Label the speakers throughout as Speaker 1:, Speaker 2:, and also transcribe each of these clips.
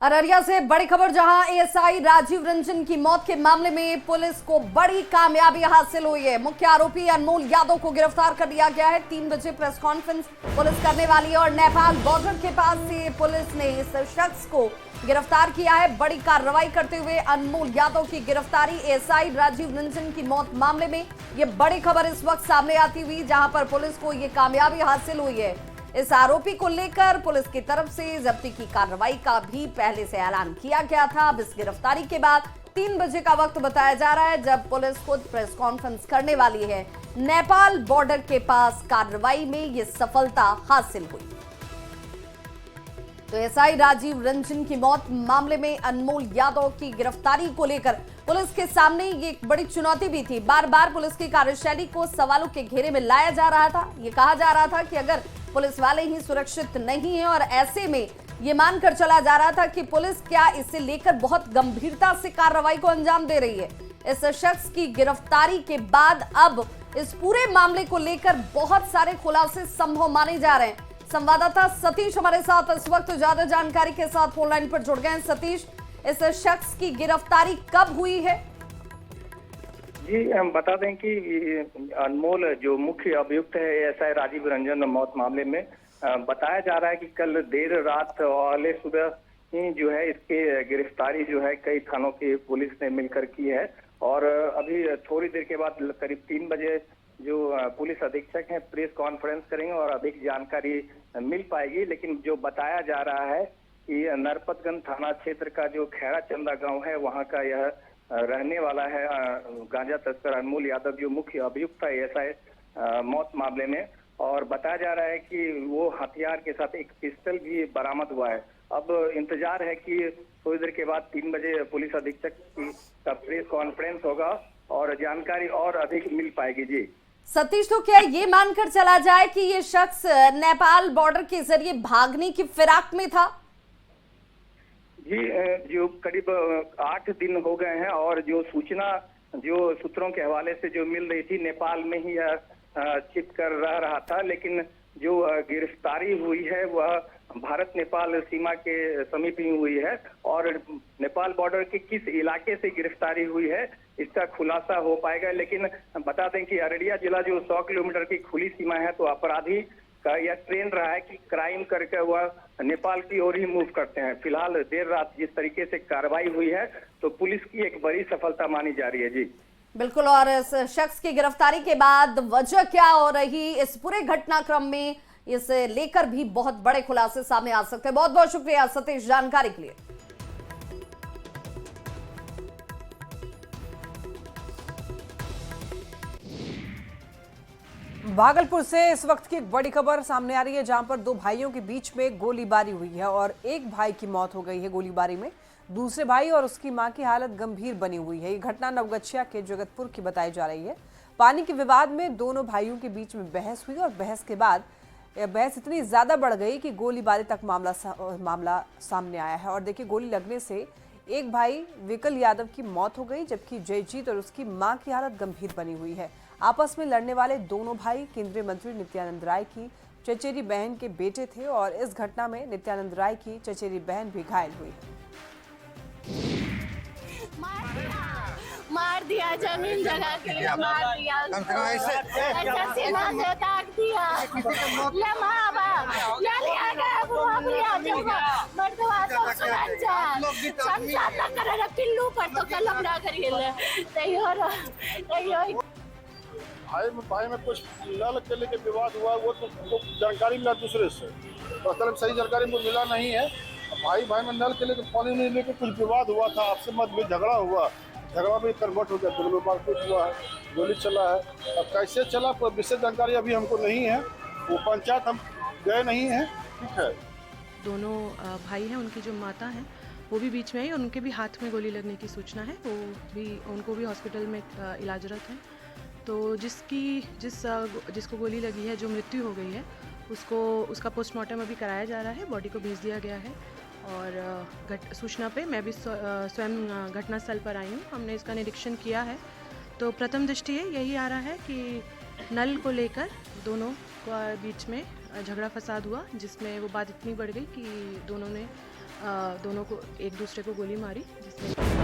Speaker 1: अररिया से बड़ी खबर, जहां एएसआई राजीव रंजन की मौत के मामले में पुलिस को बड़ी कामयाबी हासिल हुई है। मुख्य आरोपी अनमोल यादव को गिरफ्तार कर लिया गया है। 3 बजे प्रेस कॉन्फ्रेंस पुलिस करने वाली है और नेपाल बॉर्डर के पास से पुलिस ने इस शख्स को गिरफ्तार किया है। बड़ी कार्रवाई करते हुए अनमोल यादव की गिरफ्तारी। एएसआई राजीव रंजन की मौत मामले में यह बड़ी खबर इस वक्त सामने आती हुई, जहां पर पुलिस को यह कामयाबी हासिल हुई है। इस आरोपी को लेकर पुलिस की तरफ से जब्ती की कार्रवाई का भी पहले से ऐलान किया गया था। अब इस गिरफ्तारी के बाद 3 बजे का वक्त बताया जा रहा है, जब पुलिस खुद प्रेस कॉन्फ्रेंस करने वाली है। नेपाल बॉर्डर के पास कार्रवाई में ये सफलता हासिल हुई। तो एएसआई राजीव रंजन की मौत मामले में अनमोल यादव की गिरफ्तारी को लेकर पुलिस के सामने ये एक बड़ी चुनौती भी थी। बार बार पुलिस की कार्यशैली को सवालों के घेरे में लाया जा रहा था। ये कहा जा रहा था कि अगर पुलिस वाले ही सुरक्षित नहीं है, और ऐसे में ये मानकर चला जा रहा था कि पुलिस क्या इसे लेकर बहुत गंभीरता से कार्रवाई को अंजाम दे रही है। इस शख्स की गिरफ्तारी के बाद अब इस पूरे मामले को लेकर बहुत सारे खुलासे संभव माने जा रहे हैं। संवाददाता सतीश हमारे साथ इस वक्त ज्यादा जानकारी के साथ फोन लाइन पर जुड़ गए हैं। सतीश, इस शख्स की गिरफ्तारी कब हुई है?
Speaker 2: जी, हम बता दें कि अनमोल जो मुख्य अभियुक्त है एएसआई राजीव रंजन मौत मामले में, बताया जा रहा है कि कल देर रात वाले सुबह ही जो है इसकी गिरफ्तारी जो है कई थानों की पुलिस ने मिलकर की है। और अभी थोड़ी देर के बाद करीब 3 बजे जो पुलिस अधीक्षक हैं प्रेस कॉन्फ्रेंस करेंगे और अधिक जानकारी मिल पाएगी। लेकिन जो बताया जा रहा है कि नरपतगंज थाना क्षेत्र का जो खैरा चंदा गांव है, वहां का यह रहने वाला है गांजा तस्कर अनमोल यादव, जो मुख्य अभियुक्त था एएसआई मौत मामले में। और बताया जा रहा है कि वो हथियार के साथ एक पिस्टल भी बरामद हुआ है। अब इंतजार है कि थोड़ी देर के बाद 3 बजे पुलिस अधीक्षक का प्रेस कॉन्फ्रेंस होगा और जानकारी और अधिक मिल पाएगी। जी
Speaker 1: सतीश, तो क्या ये मानकर चला जाए कि ये शख्स नेपाल बॉर्डर के जरिए भागने की फिराक में था?
Speaker 2: जी, जो करीब 8 दिन हो गए हैं और जो सूचना जो सूत्रों के हवाले से जो मिल रही थी, नेपाल में ही यह छिप कर रह रहा था। लेकिन जो गिरफ्तारी हुई है वह भारत नेपाल सीमा के समीप ही हुई है। और नेपाल बॉर्डर के किस इलाके से गिरफ्तारी हुई है इसका खुलासा हो पाएगा। लेकिन बता दें कि अररिया जिला जो 100 किलोमीटर की खुली सीमा है, तो अपराधी का यह ट्रेंड रहा है कि क्राइम करके वह नेपाल की ओर ही मूव करते हैं। फिलहाल देर रात जिस तरीके से कार्रवाई हुई है, तो पुलिस की एक बड़ी सफलता मानी जा रही है। जी
Speaker 1: बिल्कुल, और इस शख्स की गिरफ्तारी के बाद वजह क्या हो रही इस पूरे घटनाक्रम में, इसे लेकर भी बहुत बड़े खुलासे सामने आ सकते हैं। बहुत बहुत शुक्रिया सतीश जानकारी के लिए।
Speaker 3: भागलपुर से इस वक्त की एक बड़ी खबर सामने आ रही है, जहां पर 2 भाइयों के बीच में गोलीबारी हुई है और एक भाई की मौत हो गई है गोलीबारी में। दूसरे भाई और उसकी मां की हालत गंभीर बनी हुई है। ये घटना नवगछिया के जगतपुर की बताई जा रही है। पानी के विवाद में दोनों भाइयों के बीच में बहस हुई और बहस के बाद बहस इतनी ज्यादा बढ़ गई कि गोलीबारी तक मामला सामने आया है। और देखिए, गोली लगने से एक भाई विकल यादव की मौत हो गई, जबकि जयजीत और उसकी मां की हालत गंभीर बनी हुई है। आपस में लड़ने वाले दोनों भाई केंद्रीय मंत्री नित्यानंद राय की चचेरी बहन के बेटे थे और इस घटना में नित्यानंद राय की चचेरी बहन भी घायल हुई।
Speaker 4: मार दिया, जमीन जगह के लिए मार दिया, ऐसा सीना से दाग दिया। ले मावा ले लिया गया, बुआ लिया जब मर्दवा तो सुनन जा संसार न करे पिल्लू पर तो कलम ना करिए तैयो
Speaker 5: भाई में कुछ नल के लेके विवाद हुआ, वो तो जानकारी मिला दूसरे से, तो मतलब सही जानकारी मुझे मिला नहीं है। भाई में नल के लेके पानी नहीं लेके कुछ विवाद हुआ था, आपसे मतभेद झगड़ा हुआ, झगड़ा भी कन्वर्ट हो गया, दोनों में मारपीट हुआ है, गोली चला है। अब कैसे चला कोई विशेष जानकारी अभी हमको नहीं है, वो पंचायत हम गए नहीं हैं। ठीक है,
Speaker 6: दोनों भाई हैं, उनकी जो माता हैं वो भी बीच में आई, उनके भी हाथ में गोली लगने की सूचना है। वो भी उनको भी हॉस्पिटल में इलाजरत हैं। तो जिसको गोली लगी है, जो मृत्यु हो गई है, उसका पोस्टमार्टम अभी कराया जा रहा है, बॉडी को भेज दिया गया है। और सूचना पे मैं भी स्वयं घटनास्थल पर आई हूँ। हमने इसका निरीक्षण किया है। तो प्रथम दृष्टि यही आ रहा है कि नल को लेकर दोनों के बीच में झगड़ा फसाद हुआ, जिसमें वो बात इतनी बढ़ गई कि दोनों ने दोनों को एक दूसरे को गोली मारी, जिसमें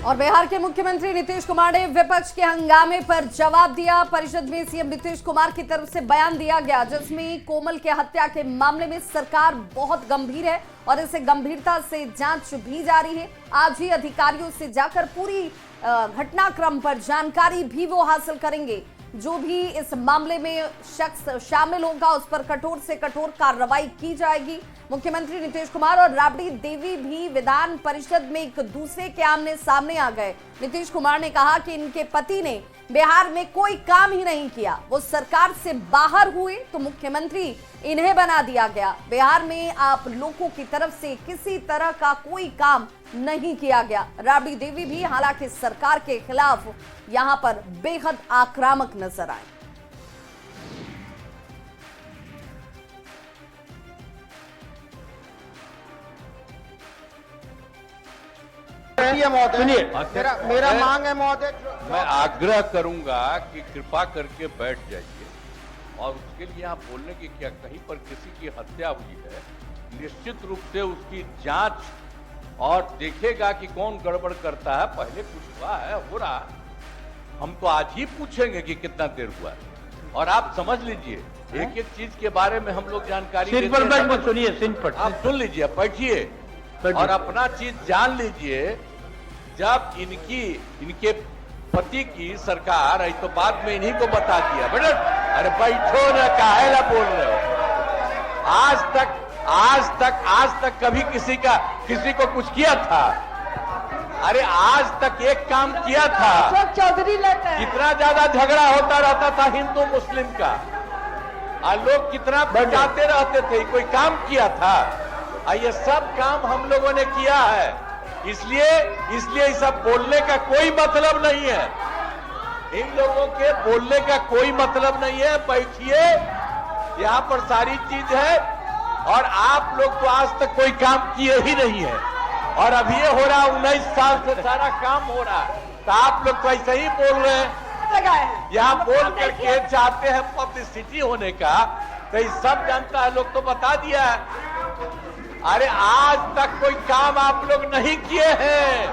Speaker 1: और बिहार के मुख्यमंत्री नीतीश कुमार ने विपक्ष के हंगामे पर जवाब दिया। परिषद में सीएम नीतीश कुमार की तरफ से बयान दिया गया, जिसमें कोमल के हत्या के मामले में सरकार बहुत गंभीर है और इसे गंभीरता से जांच भी जारी है। आज ही अधिकारियों से जाकर पूरी घटनाक्रम पर जानकारी भी वो हासिल करेंगे। जो भी इस मामले में शख्स शामिल होगा उस पर कठोर से कठोर कार्रवाई की जाएगी। मुख्यमंत्री नीतीश कुमार और राबड़ी देवी भी विधान परिषद में एक दूसरे के आमने सामने आ गए। नीतीश कुमार ने कहा कि इनके पति ने बिहार में कोई काम ही नहीं किया, वो सरकार से बाहर हुए तो मुख्यमंत्री इन्हें बना दिया गया। बिहार में आप लोगों की तरफ से किसी तरह का कोई काम नहीं किया गया। राबड़ी देवी भी हालांकि सरकार के खिलाफ यहां पर बेहद आक्रामक नजर आए।
Speaker 7: सुनिए, मेरा मांग है महोदय, मैं आग्रह करूंगा कि कृपा करके बैठ जाइए और उसके लिए आप बोलने की क्या, कहीं पर किसी की हत्या हुई है, निश्चित रूप से उसकी जांच और देखेगा कि कौन गड़बड़ करता है। पहले कुछ हुआ है, हो रहा है, हम तो आज ही पूछेंगे कि कितना देर हुआ है। और आप समझ लीजिए, एक एक चीज के बारे में हम लोग जानकारी
Speaker 8: सुनिए,
Speaker 7: आप सुन लीजिए, बैठिए और अपना चीज जान लीजिए। जब इनके पति की सरकार आई तो बाद में इन्हीं को बता दिया। बेटा अरे बैठो ना, काहेला बोल रहे हो? आज तक कभी किसी को कुछ किया था? अरे आज तक एक काम किया था।
Speaker 3: चौधरी लेते हैं।
Speaker 7: कितना ज्यादा झगड़ा होता रहता था हिंदू मुस्लिम का, और लोग कितना बचाते रहते थे, कोई काम किया था? ये सब काम हम लोगों ने किया है। इसलिए सब बोलने का कोई मतलब नहीं है। इन लोगों के बोलने का कोई मतलब नहीं है। बैठिए, यहाँ पर सारी चीज है और आप लोग तो आज तक कोई काम किए ही नहीं है और अब ये हो रहा, 19 साल से सारा काम हो रहा है, तो आप लोग तो ऐसे ही बोल रहे हैं। यहाँ बोल करके चाहते हैं पब्लिसिटी होने का, तो ये सब जानता है, लोग तो बता दिया है। अरे आज तक कोई काम आप लोग नहीं किए हैं,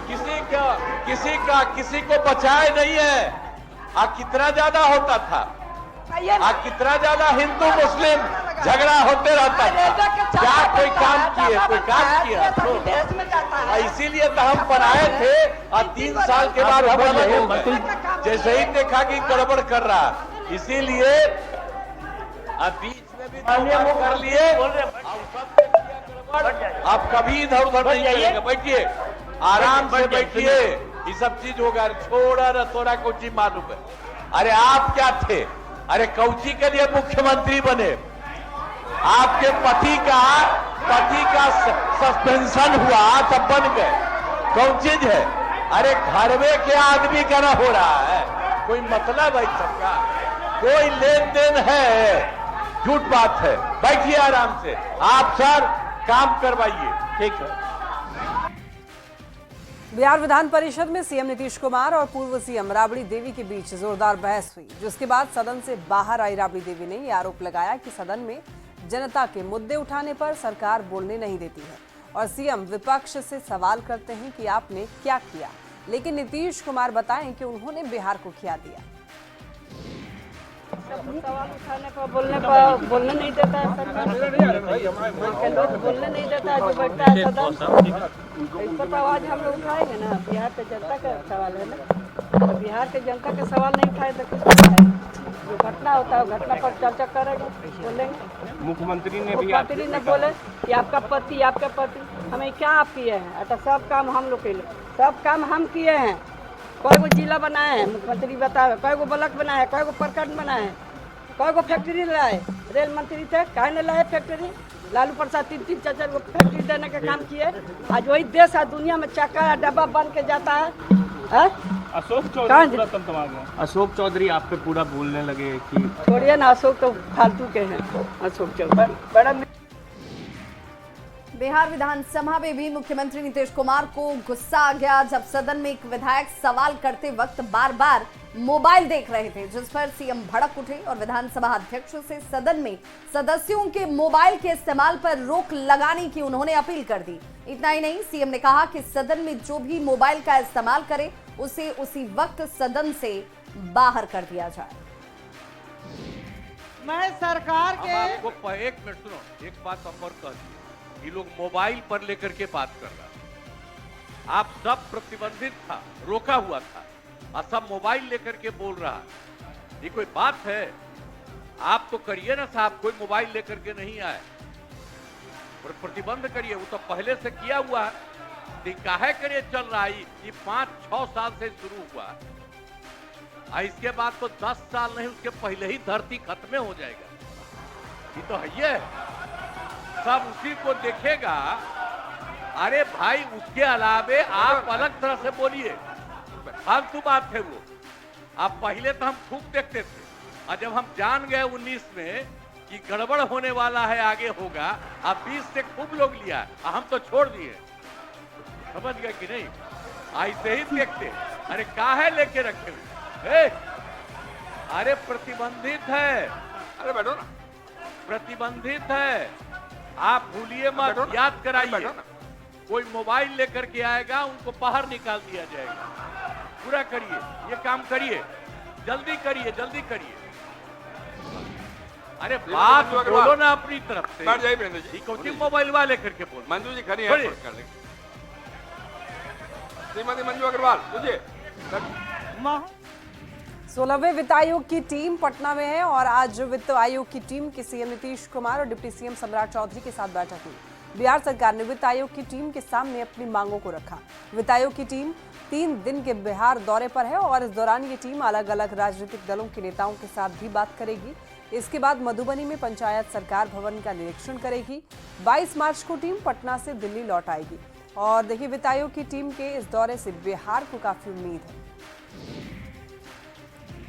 Speaker 7: किसी को बचाए नहीं है। कितना ज्यादा होता था, कितना ज्यादा हिंदू मुस्लिम झगड़ा होते रहता था। क्या कोई काम किया? तो इसीलिए तो हम बनाए थे और 3 साल के बाद हम जैसे ही देखा कि गड़बड़ कर रहा, इसीलिए बीच में भी कर लिए। आप कभी इधर उधर नहीं जाइएगा, बैठिए, आराम से बैठिए, ये सब चीज होगा। छोड़ा न तोरा कुछ मालूम है। अरे आप क्या थे? अरे कौची के लिए मुख्यमंत्री बने? आपके पति का सस्पेंशन हुआ तब बन गए, कौन चीज है? अरे घर में के आदमी का ना हो रहा है, कोई मतलब है सबका? कोई लेन देन है? झूठ बात है। बैठिए आराम से, आप सर काम करवाइए, ठीक है।
Speaker 3: बिहार विधान परिषद में सीएम नीतीश कुमार और पूर्व सीएम राबड़ी देवी के बीच जोरदार बहस हुई, जिसके बाद सदन से बाहर आई राबड़ी देवी ने यह आरोप लगाया कि सदन में जनता के मुद्दे उठाने पर सरकार बोलने नहीं देती है और सीएम विपक्ष से सवाल करते हैं कि आपने क्या किया, लेकिन नीतीश कुमार बताएं कि उन्होंने बिहार को क्या दिया।
Speaker 9: सवाल उठाने पर बोलने नहीं देता है सरकार, लोग बोलने नहीं देता है। जो बैठता है सदन, इस पर तो आवाज हम लोग उठाएंगे ना। बिहार के जनता का सवाल है ना, तो बिहार के जनता के सवाल नहीं उठाए तो किस पर उठाएंगे? जो घटना होता है घटना पर चर्चा करेंगे, बोलेंगे। मुख्यमंत्री ने बोले कि आपका पति हमें क्या आप किए हैं? अच्छा, सब काम हम लोग के लिए, सब काम हम किए हैं। कोई को जिला बनाए हैं, मुख्यमंत्री बता रहे, कोई को ब्लॉक बनाए हैं, कोई को प्रखंड बनाए हैं, कोई को फैक्ट्री लाए। रेल मंत्री थे, काहे न लाए फैक्ट्री? लालू प्रसाद 3-3 4-4 को फैक्ट्री देने का काम किए। आज वही देश है दुनिया में चक्का डब्बा बन के जाता है।
Speaker 8: अशोक चौधरी आप पे पूरा बोलने लगे कि
Speaker 9: छोड़िए ना, अशोक तो फालतू के हैं। अशोक चौधरी बड़ा
Speaker 1: बिहार विधानसभा में भी मुख्यमंत्री नीतीश कुमार को गुस्सा आ गया जब सदन में एक विधायक सवाल करते वक्त बार बार मोबाइल देख रहे थे, जिस पर सीएम भड़क उठे और विधानसभा अध्यक्ष से सदन में सदस्यों के मोबाइल के इस्तेमाल पर रोक लगाने की उन्होंने अपील कर दी। इतना ही नहीं, सीएम ने कहा कि सदन में जो भी मोबाइल का इस्तेमाल करे उसे उसी वक्त सदन से बाहर कर दिया जाए।
Speaker 9: मैं सरकार के
Speaker 7: आपको एक मिनट सुनो, एक बात हम और कह दी, ये लोग मोबाइल पर लेकर के बात कर रहा है। आप सब प्रतिबंधित था, रोका हुआ था, और सब मोबाइल लेकर के बोल रहा है। ये कोई बात है? आप तो करिए ना साहब, कोई मोबाइल लेकर के नहीं आए और प्रतिबंध करिए, वो तो पहले से किया हुआ है। काहे करिए चल रहा है, ये 5-6 साल से शुरू हुआ है। इसके बाद तो 10 साल नहीं, उसके पहले ही धरती खत्म हो जाएगा। ये तो है, ये सब उसी को देखेगा। अरे भाई, उसके अलावे आप अलग तरह से बोलिए, फालतू बात है वो। आप पहले तो हम खूब देखते थे, और जब हम जान गए 19 में कि गड़बड़ होने वाला है, आगे होगा, अब 20 से खूब लोग लिया, हम तो छोड़ दिए। समझ गए कि नहीं? ऐसे ही देखते। अरे काहे लेके रखे हुए? अरे प्रतिबंधित है, अरे बैठो ना, प्रतिबंधित है। आप भूलिए मत, याद कराइए। कोई मोबाइल लेकर के आएगा, उनको बाहर निकाल दिया जाएगा। पूरा करिए, ये काम करिए, जल्दी करिए, जल्दी करिए। अरे बात बोलो ना अपनी तरफ से।
Speaker 10: बैठ जाइए महेंद्र जी,
Speaker 7: कौन मोबाइल वाले करके बोल।
Speaker 10: मंजू जी खड़ी है, श्रीमती मंजू अग्रवाल, तुझे
Speaker 3: 16वें वित्त आयोग की टीम पटना में है और आज वित्त आयोग की टीम के सीएम नीतीश कुमार और डिप्टी सीएम सम्राट चौधरी के साथ बैठक हुई। बिहार सरकार ने वित्त आयोग की टीम के सामने अपनी मांगों को रखा। वित्त आयोग की टीम 3 दिन के बिहार दौरे पर है और इस दौरान ये टीम अलग अलग राजनीतिक दलों के नेताओं के साथ भी बात करेगी। इसके बाद मधुबनी में पंचायत सरकार भवन का निरीक्षण करेगी। 22 मार्च को टीम पटना से दिल्ली लौट आएगी। और देखिए, वित्त आयोग की टीम के इस दौरे से बिहार को काफी उम्मीद है।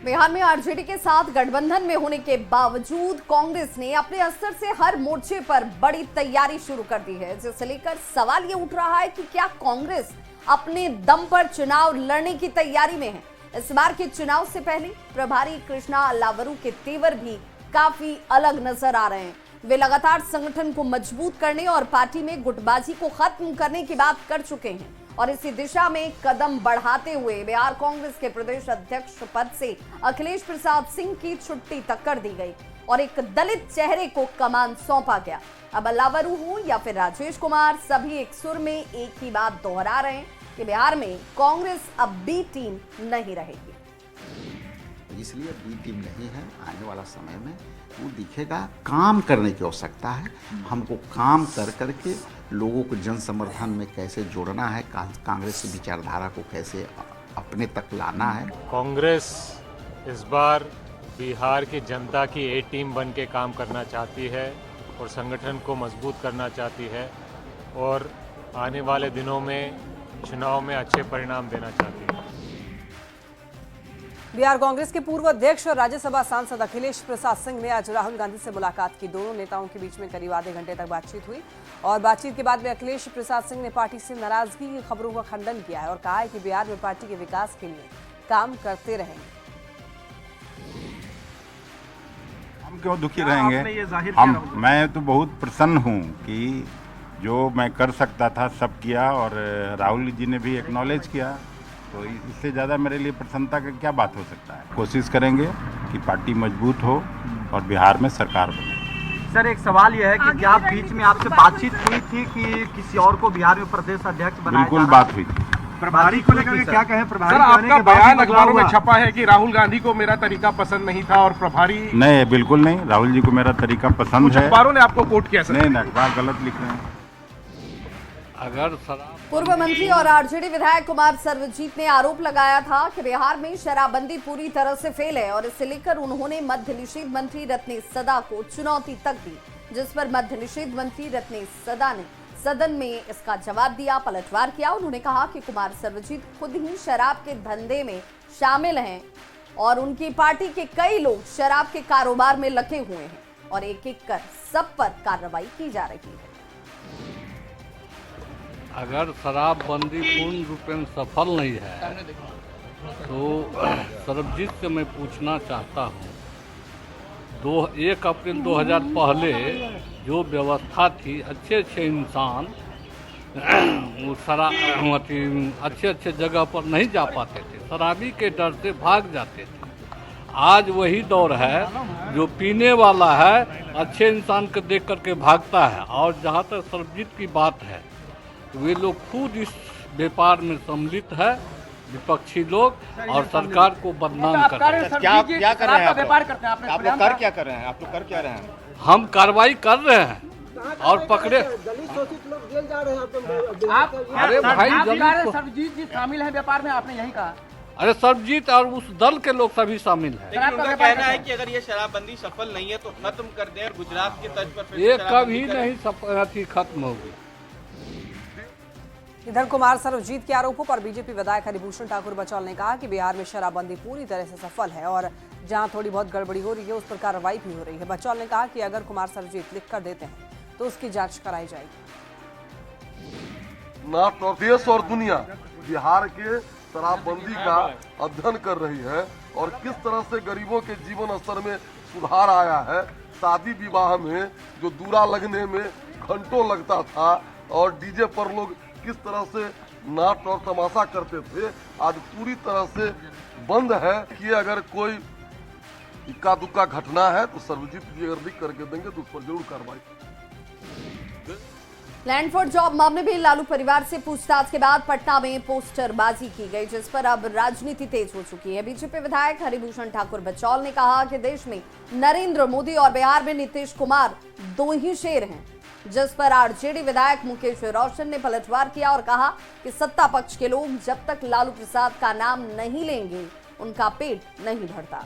Speaker 1: बिहार में आरजेडी के साथ गठबंधन में होने के बावजूद कांग्रेस ने अपने स्तर से हर मोर्चे पर बड़ी तैयारी शुरू कर दी है, जिसे लेकर सवाल ये उठ रहा है कि क्या कांग्रेस अपने दम पर चुनाव लड़ने की तैयारी में है। इस बार के चुनाव से पहले प्रभारी कृष्णा अल्लावरू के तेवर भी काफी अलग नजर आ रहे हैं। वे लगातार संगठन को मजबूत करने और पार्टी में गुटबाजी को खत्म करने की बात कर चुके हैं और इसी दिशा में कदम बढ़ाते हुए बिहार कांग्रेस के प्रदेश अध्यक्ष पद से अखिलेश प्रसाद सिंह की छुट्टी तक कर दी गई और एक दलित चेहरे को कमान सौंपा गया। अब अल्लावरू हो या फिर राजेश कुमार, सभी एक सुर में एक ही बात दोहरा रहे हैं कि बिहार में कांग्रेस अब बी टीम नहीं रहेगी।
Speaker 11: इसलिए बी टीम नहीं है। आने वाला समय में वो दिखेगा। काम करने की आवश्यकता है। हमको काम कर करके लोगों को जन समर्थन में कैसे जोड़ना है, कांग्रेस की विचारधारा को कैसे अपने तक लाना है।
Speaker 8: कांग्रेस इस बार बिहार की जनता की ए टीम बन के काम करना चाहती है और संगठन को मजबूत करना चाहती है और आने वाले दिनों में चुनाव में अच्छे परिणाम देना चाहती है।
Speaker 3: बिहार कांग्रेस के पूर्व अध्यक्ष और राज्यसभा सांसद अखिलेश प्रसाद सिंह ने आज राहुल गांधी से मुलाकात की। दोनों नेताओं के बीच में करीब आधे घंटे तक बातचीत हुई और बातचीत के बाद में अखिलेश प्रसाद सिंह ने पार्टी से नाराजगी की खबरों का खंडन किया है और कहा है कि बिहार में पार्टी के विकास के लिए काम करते रहेंगे।
Speaker 12: हम क्यों दुखी रहेंगे? मैं तो बहुत प्रसन्न हूँ कि जो मैं कर सकता था सब किया और राहुल जी ने भी एक्नॉलेज किया, तो इससे ज़्यादा मेरे लिए प्रसन्नता का क्या बात हो सकता है। कोशिश करेंगे कि पार्टी मजबूत हो और बिहार में सरकार बने।
Speaker 13: सर, एक सवाल यह है कि क्या बीच में आपसे बातचीत हुई थी कि किसी और को बिहार में प्रदेश अध्यक्ष बनाया?
Speaker 12: बिल्कुल बात हुई थी।
Speaker 13: प्रभारी को लेकर क्या कहें? प्रभारी
Speaker 5: सर, आपका बयान अखबारों में छपा है कि राहुल गांधी को मेरा तरीका पसंद नहीं था और प्रभारी
Speaker 12: नहीं, बिल्कुल नहीं। राहुल जी को मेरा तरीका पसंद है।
Speaker 5: अखबारों ने आपको कोट किया सर?
Speaker 12: नहीं, अखबार गलत लिख रहे हैं।
Speaker 7: अगर
Speaker 1: पूर्व मंत्री और आरजेडी विधायक कुमार सर्वजीत ने आरोप लगाया था कि बिहार में शराबबंदी पूरी तरह से फेल है और इसे लेकर उन्होंने मद्य निषेध मंत्री रत्नेश सदा को चुनौती तक दी, जिस पर मद्य निषेध मंत्री रत्नेश सदा ने सदन में इसका जवाब दिया, पलटवार किया। उन्होंने कहा कि कुमार सर्वजीत खुद ही शराब के धंधे में शामिल हैं और उनकी पार्टी के कई लोग शराब के कारोबार में लगे हुए हैं और एक एक कर सब पर कार्रवाई की जा रही है।
Speaker 14: अगर शराबबंदी पूर्ण रूप में सफल नहीं है तो सरबजीत से मैं पूछना चाहता हूँ 1 अप्रैल 2000 पहले जो व्यवस्था थी, अच्छे अच्छे इंसान अच्छे जगह पर नहीं जा पाते थे, शराबी के डर से भाग जाते थे। आज वही दौर है, जो पीने वाला है अच्छे इंसान को देख करके भागता है। और जहाँ तक सरबजीत की बात है, वे लोग खुद इस व्यापार में सम्मिलित है, विपक्षी लोग, और सरकार को बदनाम कर रहे हैं।
Speaker 13: क्या कर रहे हैं आप लोग? कर क्या कर रहे हैं?
Speaker 14: हम कार्रवाई कर रहे हैं और पकड़े। अरे भाई,
Speaker 13: सरबजीत जी शामिल है व्यापार में, आपने यही कहा।
Speaker 14: अरे सरबजीत और उस दल के लोग सभी शामिल हैं।
Speaker 15: लेकिन उनका कहना है कि अगर ये शराबबंदी सफल नहीं है तो खत्म कर दें और गुजरात की तर्ज पर
Speaker 14: ये कभी नहीं खत्म होगी।
Speaker 3: इधर कुमार सर्वजीत के आरोपों पर बीजेपी विधायक हरिभूषण ठाकुर बचौल ने कहा कि बिहार में शराबबंदी पूरी तरह से सफल है और जहां थोड़ी बहुत गड़बड़ी हो रही है उस पर कार्रवाई भी हो रही है। बचौल ने कहा कि अगर कुमार सर्वजीत लिख कर देते हैं तो उसकी जांच कराई जाएगी।
Speaker 16: नॉर्थ और देश और दुनिया बिहार के शराबबंदी का अध्ययन कर रही है और किस तरह से गरीबों के जीवन स्तर में सुधार आया है। शादी विवाह में जो दूरा लगने में घंटों लगता था और डीजे पर लोग किस तरह से नाच और तमाशा करते थे, आज पूरी तरह से बंद है। कि अगर कोई इक्का दुक्का घटना है तो सर्वजीत जी अगर लिख करके देंगे तो उस पर जरूर कार्रवाई।
Speaker 1: लैंड फॉर जॉब मामले में लालू परिवार से पूछताछ के बाद पटना में पोस्टरबाजी की गई, जिस पर अब राजनीति तेज हो चुकी है। बीजेपी विधायक हरिभूषण ठाकुर बचौल ने कहा कि देश में नरेंद्र मोदी और बिहार में नीतीश कुमार दो ही शेर हैं, जिस पर आरजेडी विधायक मुकेश रोशन ने पलटवार किया और कहा कि सत्ता पक्ष के लोग जब तक लालू प्रसाद का नाम नहीं लेंगे उनका पेट नहीं भरता।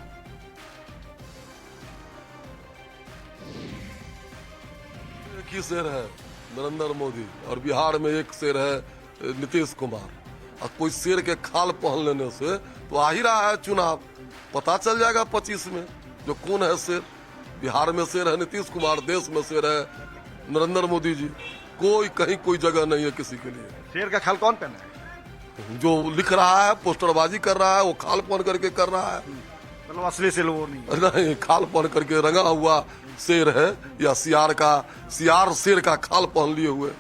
Speaker 16: एक ही शेर है नरेंद्र मोदी और बिहार में एक शेर है नीतीश कुमार। और कोई शेर के खाल पहन लेने से तो आ ही रहा है चुनाव, पता चल जाएगा 25 में जो कौन है शेर। बिहार में शेर है नीतीश कुमार, देश में शेर है नरेंद्र मोदी जी। कोई कहीं कोई जगह नहीं है किसी के लिए।
Speaker 13: शेर का खाल कौन पहना है?
Speaker 16: जो लिख रहा है, पोस्टरबाजी कर रहा है, वो खाल पहन करके कर रहा है।
Speaker 13: मतलब असली शेर वो
Speaker 16: नहीं, खाल पहन करके रंगा हुआ शेर है या सियार शेर का खाल पहन लिए हुए।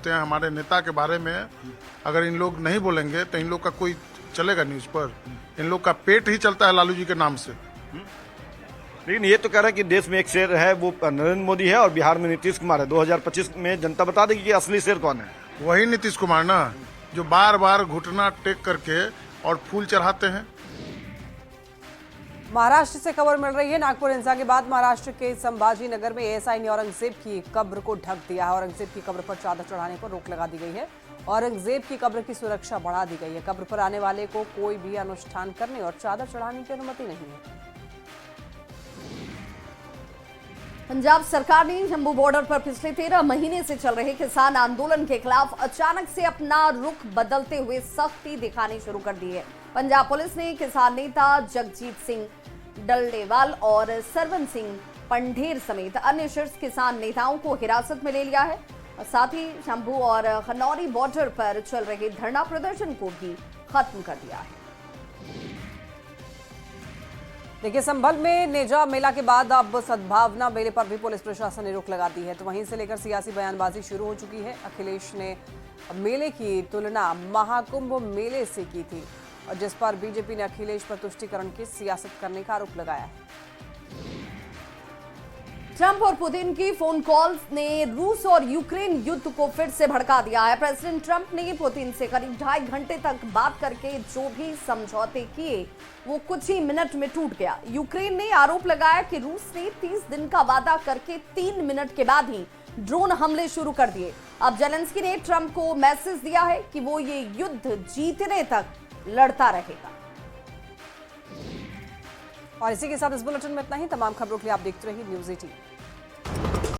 Speaker 5: हमारे नेता के बारे में अगर इन लोग नहीं बोलेंगे तो इन लोग का कोई चलेगा न्यूज पर। इन लोग का पेट ही चलता है लालू जी के नाम से।
Speaker 13: लेकिन ये तो कह रहा है कि देश में एक शेर है वो नरेंद्र मोदी है और बिहार में नीतीश कुमार है। 2025 में जनता बता देगी कि असली शेर कौन है।
Speaker 5: वही नीतीश कुमार ना, जो बार बार घुटना टेक करके और फूल चढ़ाते हैं।
Speaker 3: महाराष्ट्र से खबर मिल रही है। नागपुर हिंसा के बाद महाराष्ट्र के संभाजी नगर में एएसआई ने औरंगजेब की कब्र को ढक दिया है। औरंगजेब की कब्र पर चादर चढ़ाने पर रोक लगा दी गई है। औरंगजेब की कब्र की सुरक्षा बढ़ा दी गई है। कब्र पर आने वाले को कोई भी अनुष्ठान करने और चादर चढ़ाने की अनुमति नहीं है।
Speaker 1: पंजाब सरकार ने जम्मू बॉर्डर पर पिछले 13 महीने से चल रहे किसान आंदोलन के खिलाफ अचानक से अपना रुख बदलते हुए सख्ती दिखानी शुरू कर दी है। पंजाब पुलिस ने किसान नेता जगजीत सिंह डल्डेवाल और सरवन सिंह पंढेर समेत अन्य शीर्ष किसान नेताओं को हिरासत में ले लिया है। साथ ही शंभू और खनौरी बॉर्डर पर चल रहे धरना प्रदर्शन को भी खत्म कर दिया है।
Speaker 3: देखिए, संभल में नेजा मेला के बाद अब सद्भावना मेले पर भी पुलिस प्रशासन ने रोक लगा दी है। तो वहीं से लेकर सियासी बयानबाजी शुरू हो चुकी है। अखिलेश ने मेले की तुलना महाकुंभ मेले से की थी और जिस पर बीजेपी ने अखिलेश पर तुष्टीकरण की सियासत करने का आरोप लगाया है।
Speaker 1: ट्रंप और पुतिन की फोन कॉल्स ने रूस और यूक्रेन युद्ध को फिर से भड़का दिया है। प्रेसिडेंट ट्रंप ने पुतिन से करीब 2.5 घंटे तक बात करके जो भी समझौते किए वो कुछ ही मिनट में टूट गया। यूक्रेन ने आरोप लगाया कि रूस ने 30 दिन का वादा करके 3 मिनट के बाद ही ड्रोन हमले शुरू कर दिए। अब जेलेंस्की ने ट्रंप को मैसेज दिया है कि वो ये युद्ध जीतने तक लड़ता रहेगा।
Speaker 3: और इसी के साथ इस बुलेटिन में इतना ही। तमाम खबरों के लिए आप देखते रहिए न्यूज़ 18।